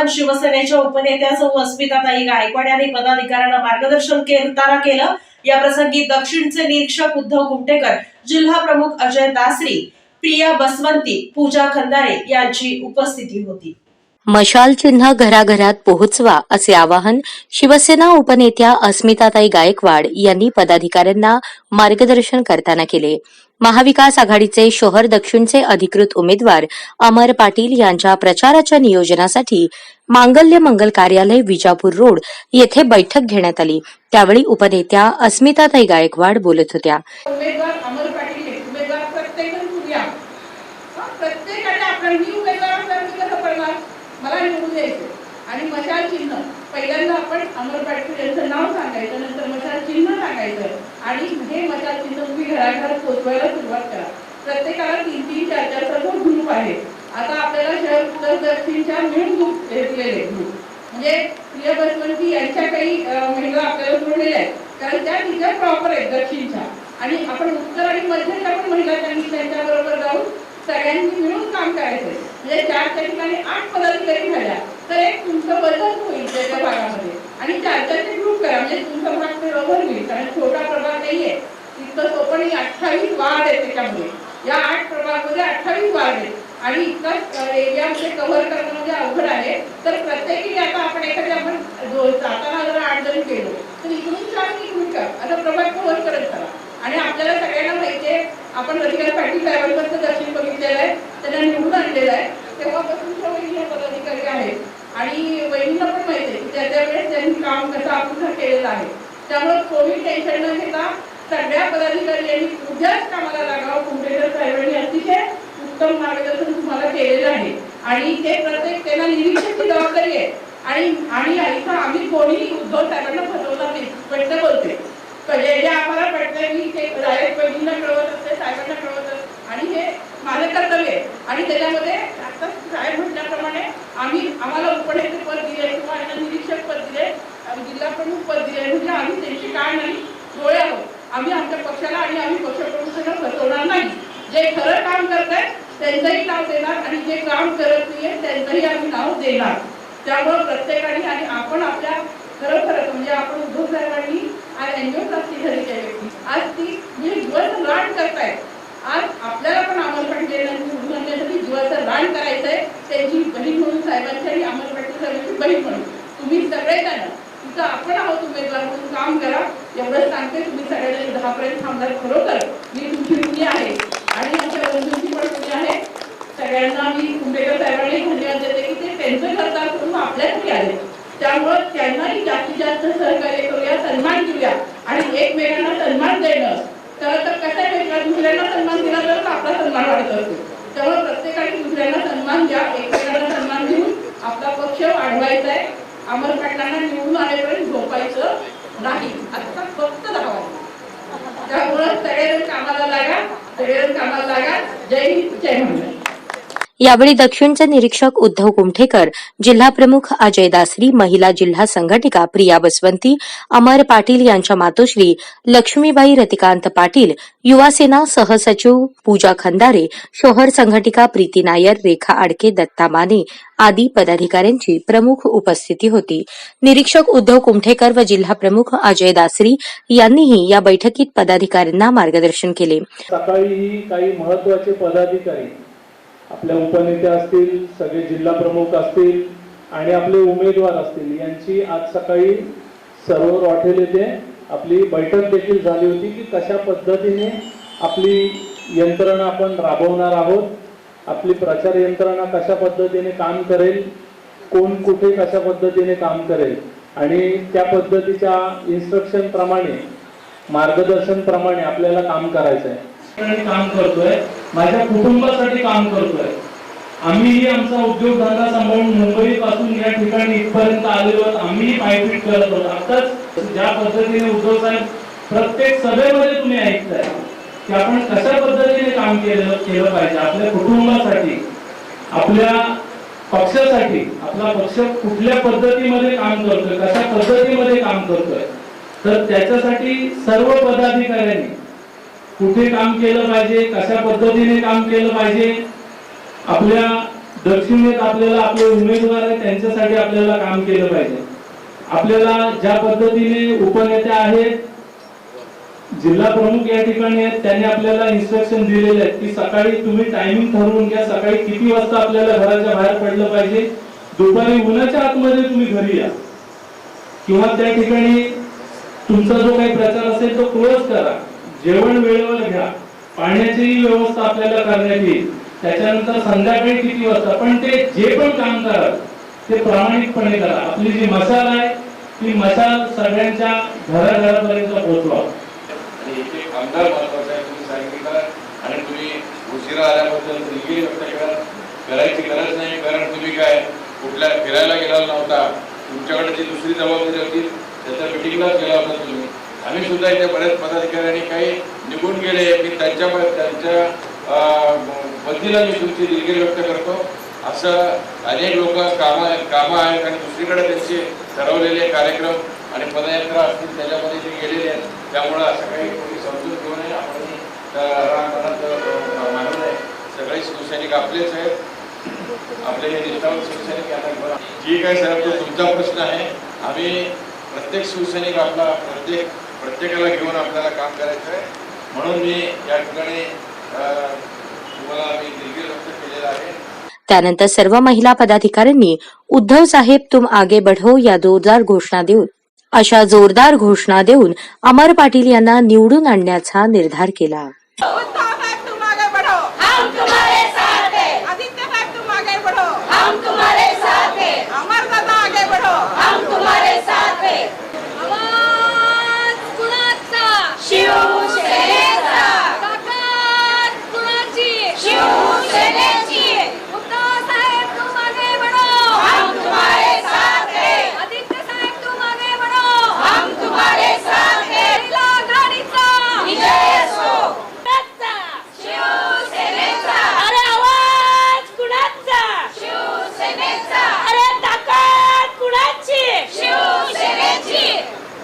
शिवसेनेच्या उपनेत्या सौ अस्मिताताई गायकवाड यांनी पदाधिकाऱ्यांना मार्गदर्शन केलं। या प्रसंगी दक्षिणचे निरीक्षक उद्धव कुमटेकर, जिल्हा प्रमुख अजय दासरी, प्रिया बसवंती, पूजा खंदारे यांची उपस्थिती होती। मशाल चिन्ह घराघरात पोहोचवा असे आवाहन शिवसेना उपनेत्या अस्मिताताई गायकवाड यांनी पदाधिकाऱ्यांना मार्गदर्शन करताना केले। महाविकास आघाडीचे शहर दक्षिणचे अधिकृत उमेदवार अमर पाटील यांच्या प्रचाराच्या नियोजनासाठी मांगल्य मंगल कार्यालय विजापूर रोड येथे बैठक घेण्यात आली। त्यावेळी उपनेत्या अस्मिताताई गायकवाड बोलत होत्या। उमेदवार अमर पाटील उमेदवार प्रत्येकाने आपला उमेदवार कसं पडणार मला निवडून द्यायचं आणि मशाल चिन्ह पहिल्यांदा आपण अमर पाटील यांचं नाव सांगायचं, नंतर मशाल चिन्ह सांगायचं आणि हे मशाल चिन्ह तुम्ही घराघरात पोहोचवायला सुरुवात करा। प्रत्येकाला 3-3, 4-4 जो ग्रुप आहे। आता आपल्याला शहर उत्तर दक्षिणच्या मिळून ग्रुप दिलेले म्हणजे प्रिया बसवंती यांच्या काही महिला आपल्याला जोडलेल्या आहेत, कारण त्या तिच्या प्रॉपर आहेत दक्षिणच्या आणि आपण उत्तर आणि मध्यच्या पण महिला त्यांच्या बरोबर जाऊन सगळ्यांनी मिळून काम करायचं। म्हणजे 4 ठिकाणी 8 पदाधिकारी झाल्या तर एक तुमचं बदल होईल त्याच्या भागामध्ये आणि 4-4चे ग्रुप करा म्हणजे तुमचा भाग बरोबर होईल, कारण छोटा प्रभाग नाहीये इतकं सोपं नाही। 28 वार्ड आहेत त्याच्यामध्ये, या 8 प्रभागामध्ये 28 वार्ड आहेत आणि इतकाच एरियामध्ये कव्हर करणं म्हणजे अवघड आहे। तर प्रत्येकी आता आपण एखाद्या आपण जाताना जर 8 जण केलो तर इकडून 4 इकडून 4 आता प्रभाग कव्हर करत चला। आणि आपल्याला सगळ्यांना माहिती आहे आपण रतिका पाटील साहेबांचं दर्शन बघितलेलं आहे, त्यांना निवडून आणलेलं आहे, तेव्हापासून वहिनी पदाधिकारी आहेत आणि वहिनींना पण माहिती आहे की त्या वेळेस त्यांनी काम कसं अपूर्ण केलेलं आहे। त्यामुळे कोणी टेन्शन न घेता सगळ्या पदाधिकारी यांनी उद्याच कामाला लागावं। कुमटेकर साहेबांनी अतिशय उत्तम मार्गदर्शन तुम्हाला केलेलं आहे आणि ते प्रत्येक त्यांना निरीक्षणाची जबाबदारी आहे आणि इथं आम्ही कोणीही उद्धव साहेबांना फसवणार नाही, स्पष्ट बोलते। जे आम्हाला पडतंय मी ते डायरेक्ट बहिणींना कळवत असते, साहेबांना कळवत असते आणि हे माझं कर्तव्य आहे आणि त्याच्यामध्ये आता साहेब म्हटल्याप्रमाणे आम्हाला उपनेते पद दिले किंवा यांना निरीक्षक पद दिले, जिल्हा प्रमुख पद दिले म्हणजे आम्ही त्यांची काय नाही डोळे आहोत। आम्ही आमच्या पक्षाला आणि आम्ही पक्षप्रमुखांना फसवणार नाही। जे खरं काम करत आहेत त्यांचंही नाव देणार आणि जे काम करत नाहीये त्यांचंही आम्ही नाव देणार। त्यामुळे प्रत्येकाने आणि आपण आपल्या खरंच म्हणजे आपण उद्धव साहेबांनी आज एनजीओ झालेल्या व्यक्ती आज ती म्हणजे जीवाचं रान करतायत। आज आपल्याला पण अमर पाटील निवडून आणण्यासाठी जीवाचं रान करायचंय, त्यांची बहीण म्हणून साहेबांची आणि अमर पाटील साहेबांची बहीण म्हणून तुम्ही सगळेजण तिथं आपण आहोत उमेदवार म्हणून काम करा एवढंच सांगते। तुम्ही सगळेजण 10 पर्यंत थांबणार, खरोखर मी तुमची ऋणी आहे आणि आमच्या बंधूंची पण ऋणी आहे। सगळ्यांना मी कुमटेकर साहेबांनाही धन्यवाद देते की ते त्यांचं करतात करून आपल्यासाठी आले, त्यामुळे त्यांनाही जास्तीत जास्त सहकार्य करूया, सन्मान देऊया आणि एकमेकांना सन्मान देणं तर कसं आहे दुसऱ्यांना सन्मान दिला तर आपला सन्मान वाढत असतो। त्यामुळे प्रत्येकाने दुसऱ्यांना सन्मान द्या, एकमेकांना सन्मान देऊन आपला पक्ष वाढवायचा आहे। अमर पाटलांना निवडून आल्यापर्यंत झोपायचं नाही, आता फक्त धावायचं। त्यामुळे सगळेजण कामाला लागा। जय हिंद, जय महाराष्ट्र। यावेळी दक्षिणचे निरीक्षक उद्धव कुमठेकर, जिल्हा प्रमुख अजय दासरी, महिला जिल्हा संघटिका प्रिया बसवंती, अमर पाटील यांच्या मातोश्री लक्ष्मीबाई रतिकांत पाटील, युवा सेना सहसचिव पूजा खंदारे, शहर संघटिका प्रीती नायर, रेखा आडके, दत्ता माने आदी पदाधिकाऱ्यांची प्रमुख उपस्थिती होती। निरीक्षक उद्धव कुमठेकर व जिल्हा प्रमुख अजय दासरी यांनीही या बैठकीत पदाधिकाऱ्यांना मार्गदर्शन केले। सकाळी काही महत्त्वाचे पदाधिकारी आपल्या उपनेते असतील, सगळे जिल्हा प्रमुख असतील आणि आपले उमेदवार असतील यांची आज सकाळी सरोवर हॉटेल येथे आपली बैठक देखील झाली होती की कशा पद्धतीने आपली यंत्रणा आपण राबवणार आहोत, आपली प्रचार यंत्रणा कशा पद्धतीने काम करेल, कोण कुठे कशा पद्धतीने काम करेल आणि त्या पद्धतीच्या इन्स्ट्रक्शन प्रमाणे मार्गदर्शन प्रमाणे आपल्याला काम करायचं आहे। काम करतोय, माझ्या कुटुंबासाठी काम करतोय। आम्हीही आमचा उद्योगधंदा सांभाळून मुंबई पासून या ठिकाणी इथपर्यंत आलेलो आहोत, आम्हीही पायपीट करत आहोत। आताच ज्या पद्धतीने उद्धव साहेब प्रत्येक सभेमध्ये तुम्ही ऐकताय की आपण कशा पद्धतीने काम केलं पाहिजे आपल्या कुटुंबासाठी, आपल्या पक्षासाठी। आपला पक्ष कुठल्या पद्धतीमध्ये काम करतोय, कशा पद्धतीमध्ये काम करतोय, तर त्याच्यासाठी सर्व पदाधिकाऱ्यांनी कुठे काम केलं पाहिजे, कशा पद्धतीने काम केलं पाहिजे, आपल्या दक्षिणेत आपल्याला आपले उमेदवार आहेत त्यांच्यासाठी आपल्याला काम केलं पाहिजे. आपल्याला ज्या पद्धतीने उपनेते आहेत, जिल्हा प्रमुख या ठिकाणी आहेत, त्यांनी आपल्याला इन्स्ट्रक्शन दिलेले आहेत की सकाळी तुम्ही टायमिंग ठरवून घ्या, सकाळी किती वाजता आपल्याला घराच्या बाहेर पडलं पाहिजे, दुपारी उन्हाच्या आतमध्ये तुम्ही घरी या किंवा त्या ठिकाणी तुमचा जो काही प्रचार असेल तो क्लोज करा, जेवण वेळेवर घ्या, पाण्याचीही व्यवस्था आपल्याला करण्यात येईल. त्याच्यानंतर संध्याकाळी किती वाजता, पण ते जे पण काम करा ते प्रामाणिकपणे करा. आपली जी मशाल आहे ती मशाल सगळ्यांच्या घराघरापर्यंत पोहोचवा. आणि एक आमदार महत्वाचा आहे, तुम्ही सांगितलं आणि तुम्ही उशिरा आल्याबद्दल दिलगिरी व्यक्त करायची गरज नाही, कारण तुम्ही काय कुठल्या फिरायला गेला नव्हता, तुमच्याकडे जी दुसरी जबाबदारी होती त्याच्या मिटिंगलाच गेला होता तुम्ही. आम्ही सुद्धा इथे बऱ्याच पदाधिकाऱ्यांनी काही निघून गेले, मी त्यांच्या बदलीला मी तुमची दिलगिरी व्यक्त करतो. असं अनेक लोक कामं आहेत आणि दुसरीकडे त्यांचे ठरवलेले कार्यक्रम आणि पदयात्रा असतील त्याच्यामध्ये ते गेलेले आहेत. त्यामुळं असं काही कोणी समजून घेऊ नये, आपण मानू नये. सगळे शिवसैनिक आपलेच आहेत, आपले हे निष्ठावंत शिवसैनिक यांना जी काय साहेब तो तुमचा प्रश्न आहे. आम्ही प्रत्येक शिवसैनिक आपला प्रत्येकाला घेऊन आपल्याला काम करायचं आहे, म्हणून मी या ठिकाणी तुम्हाला मी दिलगिरी व्यक्त केलेला आहे. त्यानंतर सर्व महिला पदाधिकाऱ्यांनी उद्धव साहेब तुम आगे बढ़ो या जोरदार घोषणा देऊन अमर पाटील यांना निवडून आणण्याचा निर्धार केला.